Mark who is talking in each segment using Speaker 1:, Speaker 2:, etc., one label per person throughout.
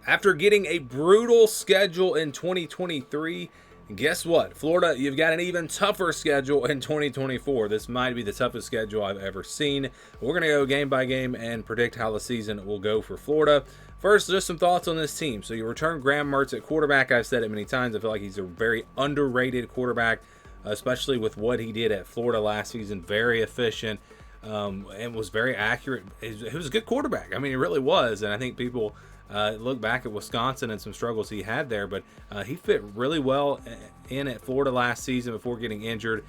Speaker 1: After getting a brutal schedule in 2023, guess what? Florida, you've got an even tougher schedule in 2024. This might be the toughest schedule I've ever seen. We're going to go game by game and predict how the season will go for Florida. First, just some thoughts on this team. So you return Graham Mertz at quarterback. I've said it many times. I feel like he's a very underrated quarterback, especially with what he did at Florida last season. Very efficient. And was very accurate. He was a good quarterback. I mean, he really was. And I think people look back at Wisconsin and some struggles he had there, but he fit really well in at Florida last season before getting injured.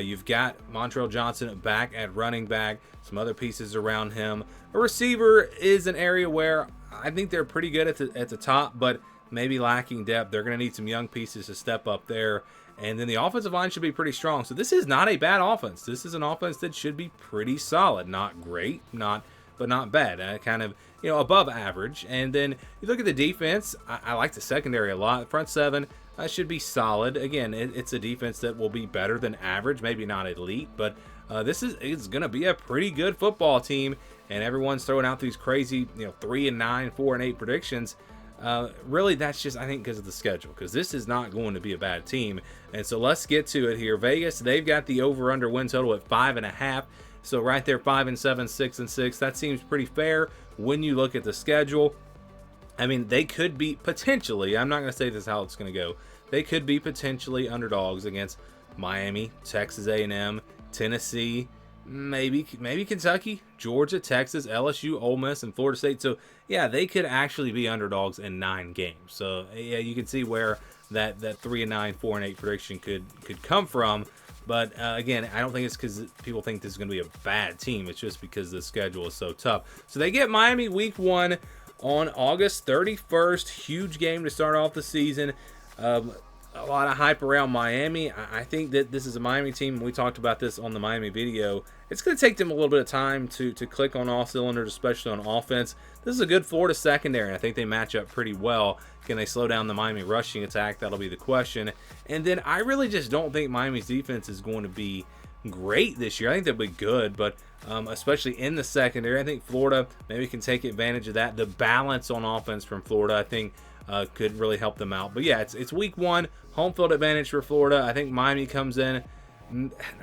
Speaker 1: You've got Montrell Johnson back at running back, some other pieces around him. A receiver is an area where I think they're pretty good at the top, but maybe lacking depth. They're going to need some young pieces to step up there. And then the offensive line should be pretty strong. So this is not a bad offense. This is an offense that should be pretty solid. Not great, but not bad. Kind of, above average. And then you look at the defense. I like the secondary a lot. Front seven should be solid. Again, it's a defense that will be better than average. Maybe not elite, but it's going to be a pretty good football team. And everyone's throwing out these crazy, 3-9, 4-8 predictions. Really, that's just, I think, because of the schedule, because this is not going to be a bad team. And so let's get to it here. Vegas, they've got the over-under win total at 5.5. So right there, 5-7, 6-6. That seems pretty fair when you look at the schedule. I mean, they could be potentially, I'm not going to say this is how it's going to go. They could be potentially underdogs against Miami, Texas A&M, Tennessee, maybe Kentucky, Georgia, Texas, LSU, Ole Miss, and Florida State. So yeah, they could actually be underdogs in 9 games. So yeah, you can see where that 3-9, 4-8 prediction could come from. But again, I don't think it's because people think this is going to be a bad team. It's just because the schedule is so tough. So they get Miami week 1 on August 31st. Huge game to start off the season. A lot of hype around Miami. I think that this is a Miami team. We talked about this on the Miami video. It's going to take them a little bit of time to click on all cylinders, especially on offense. This is a good Florida secondary, and I think they match up pretty well. Can they slow down the Miami rushing attack? That'll be the question. And then I really just don't think Miami's defense is going to be great this year. I think they'll be good, but especially in the secondary, I think Florida maybe can take advantage of that. The balance on offense from Florida, I think, could really help them out. But yeah, it's week 1, home field advantage for Florida. I think Miami comes in,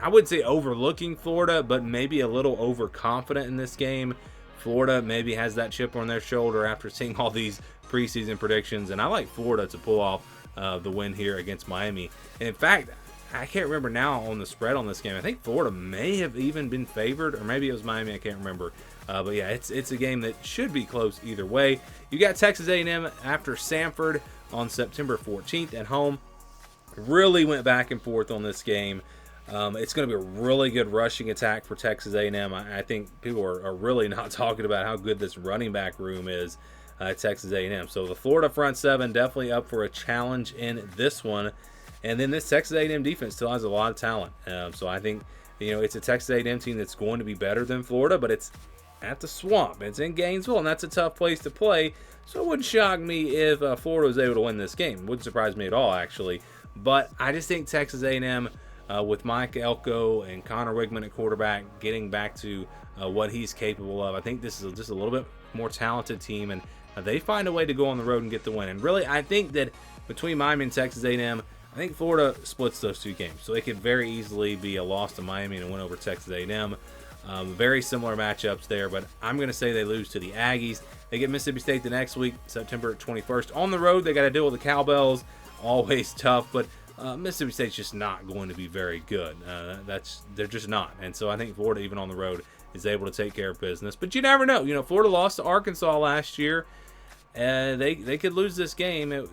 Speaker 1: I wouldn't say overlooking Florida, but maybe a little overconfident in this game. Florida maybe has that chip on their shoulder after seeing all these preseason predictions, and I like Florida to pull off the win here against Miami. And in fact, I can't remember now on the spread on this game. I think Florida may have even been favored, or maybe it was Miami. I can't remember. But yeah, it's a game that should be close either way. You got Texas A&M after Samford on September 14th at home. Really went back and forth on this game. It's going to be a really good rushing attack for Texas A&M. I think people are really not talking about how good this running back room is at Texas A&M. So the Florida front seven definitely up for a challenge in this one. And then this Texas A&M defense still has a lot of talent. So I think, it's a Texas A&M team that's going to be better than Florida, but it's at the Swamp. It's in Gainesville, and that's a tough place to play. So it wouldn't shock me if Florida was able to win this game. It wouldn't surprise me at all, actually. But I just think Texas A&M, with Mike Elko and Connor Wigman at quarterback, getting back to what he's capable of, I think this is just a little bit more talented team, and they find a way to go on the road and get the win. And really, I think that between Miami and Texas A&M, I think Florida splits those 2 games. So it could very easily be a loss to Miami and a win over Texas A&M. Very similar matchups there, but I'm going to say they lose to the Aggies. They get Mississippi State the next week, September 21st. On the road, they got to deal with the Cowbells. Always tough, but Mississippi State's just not going to be very good. They're just not. And so I think Florida, even on the road, is able to take care of business. But you never know. Florida lost to Arkansas last year. They could lose this game.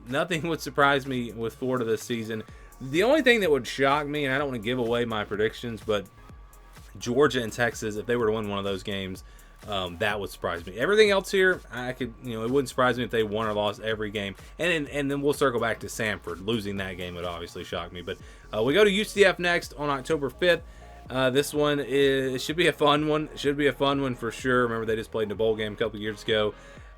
Speaker 1: Nothing would surprise me with Florida this season. The only thing that would shock me, and I don't want to give away my predictions, but Georgia and Texas, if they were to win one of those games, that would surprise me. Everything else here, it wouldn't surprise me if they won or lost every game. And then we'll circle back to Samford. Losing that game would obviously shock me. But we go to UCF next on October 5th. This one should be a fun one. Should be a fun one for sure. Remember, they just played in a bowl game a couple years ago.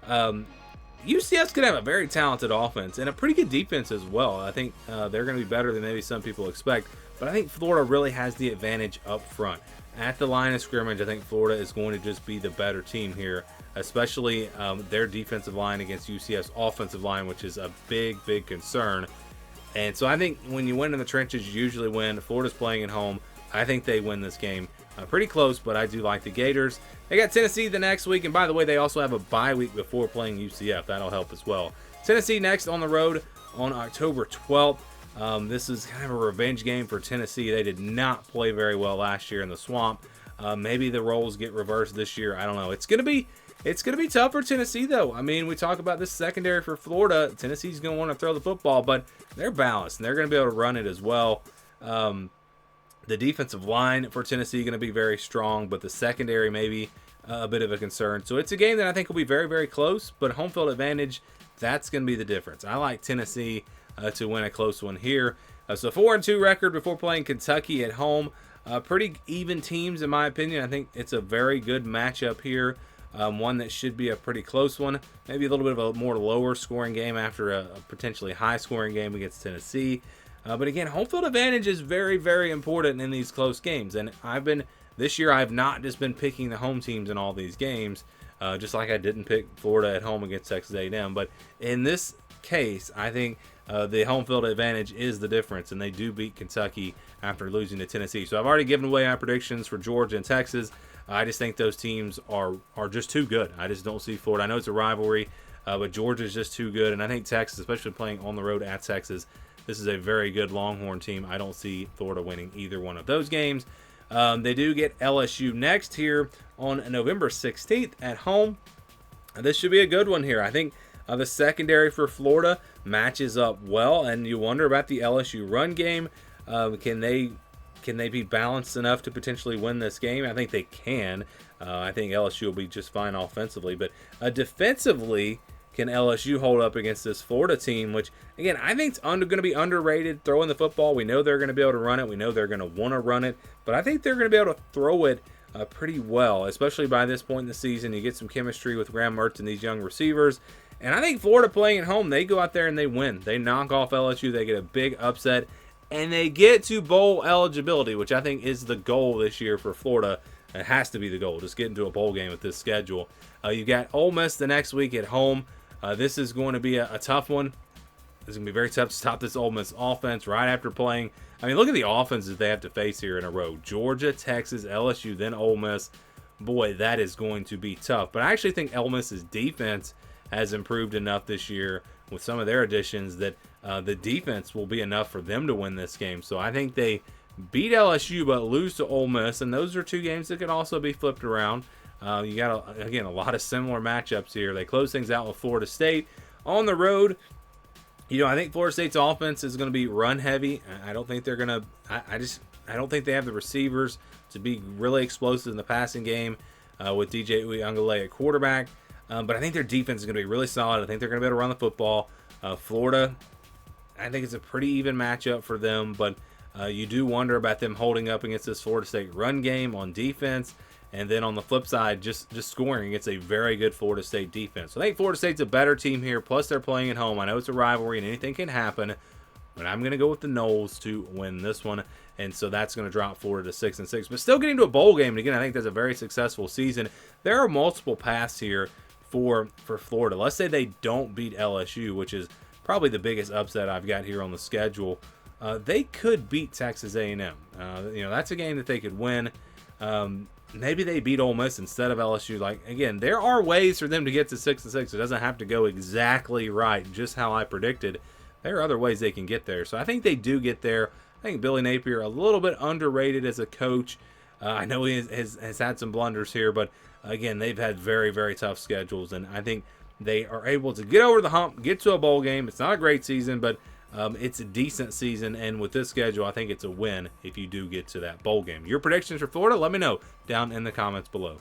Speaker 1: UCF's going to have a very talented offense and a pretty good defense as well. I think they're going to be better than maybe some people expect. But I think Florida really has the advantage up front. At the line of scrimmage, I think Florida is going to just be the better team here especially their defensive line against UCF's offensive line, which is a big concern. And so I think when you win in the trenches, you usually win. Florida's playing at home. I think they win this game. Pretty close, but I do like the Gators. They got Tennessee the next week, and by the way, they also have a bye week before playing UCF. That'll help as well. Tennessee next on the road on October 12th. This is kind of a revenge game for Tennessee. They did not play very well last year in the Swamp. Maybe the roles get reversed this year. I don't know. It's gonna be tough for Tennessee, though. I mean, we talk about this secondary for Florida. Tennessee's going to want to throw the football, but they're balanced, and they're going to be able to run it as well. The defensive line for Tennessee going to be very strong, but the secondary maybe a bit of a concern. So it's a game that I think will be very close, but home field advantage, that's going to be the difference. I like Tennessee to win a close one here. So 4-2 record before playing Kentucky at home. Pretty even teams, in my opinion. I think it's a very good matchup here. One that should be a pretty close one. Maybe a little bit of a more lower scoring game after a potentially high scoring game against Tennessee. But again, home field advantage is very important in these close games. And this year I've not just been picking the home teams in all these games, just like I didn't pick Florida at home against Texas A&M. But in this case, I think the home field advantage is the difference, and they do beat Kentucky after losing to Tennessee. So I've already given away my predictions for Georgia and Texas. I just think those teams are just too good. I just don't see Florida. I know it's a rivalry, but Georgia's just too good. And I think Texas, especially playing on the road at Texas, this is a very good Longhorn team. I don't see Florida winning either one of those games. They do get LSU next here on November 16th at home. This should be a good one here. I think the secondary for Florida matches up well, and you wonder about the LSU run game. Can they be balanced enough to potentially win this game? I think they can. I think LSU will be just fine offensively, but defensively, can LSU hold up against this Florida team, which, again, I think it's going to be underrated throwing the football. We know they're going to be able to run it. We know they're going to want to run it, but I think they're going to be able to throw it pretty well, especially by this point in the season. You get some chemistry with Graham Mertz and these young receivers, and I think Florida playing at home, they go out there and they win. They knock off LSU. They get a big upset, and they get to bowl eligibility, which I think is the goal this year for Florida. It has to be the goal, just get into a bowl game with this schedule. You got Ole Miss the next week at home. This is going to be a tough one. It's going to be very tough to stop this Ole Miss offense right after playing. I mean, look at the offenses they have to face here in a row. Georgia, Texas, LSU, then Ole Miss. Boy, that is going to be tough. But I actually think Ole Miss's defense has improved enough this year with some of their additions that the defense will be enough for them to win this game. So I think they beat LSU but lose to Ole Miss, and those are two games that can also be flipped around. You got, again, a lot of similar matchups here. They close things out with Florida State on the road. I think Florida State's offense is going to be run heavy. I don't think they're going to. I don't think they have the receivers to be really explosive in the passing game with DJ Uiagalelei at quarterback. But I think their defense is going to be really solid. I think they're going to be able to run the football. Florida, I think it's a pretty even matchup for them, but you do wonder about them holding up against this Florida State run game on defense. And then on the flip side, just scoring against a very good Florida State defense. So I think Florida State's a better team here. Plus, they're playing at home. I know it's a rivalry and anything can happen, but I'm going to go with the Noles to win this one. And so that's going to drop Florida to 6-6. But still getting to a bowl game. And again, I think that's a very successful season. There are multiple paths here for Florida. Let's say they don't beat LSU, which is probably the biggest upset I've got here on the schedule. They could beat Texas A&M. That's a game that they could win. Maybe they beat Ole Miss instead of LSU. Like, again, there are ways for them to get to 6-6. It doesn't have to go exactly right, just how I predicted. There are other ways they can get there. So I think they do get there. I think Billy Napier, a little bit underrated as a coach. I know he has had some blunders here, but again, they've had very tough schedules. And I think they are able to get over the hump, get to a bowl game. It's not a great season, but it's a decent season, and with this schedule, I think it's a win if you do get to that bowl game. Your predictions for Florida, let me know down in the comments below.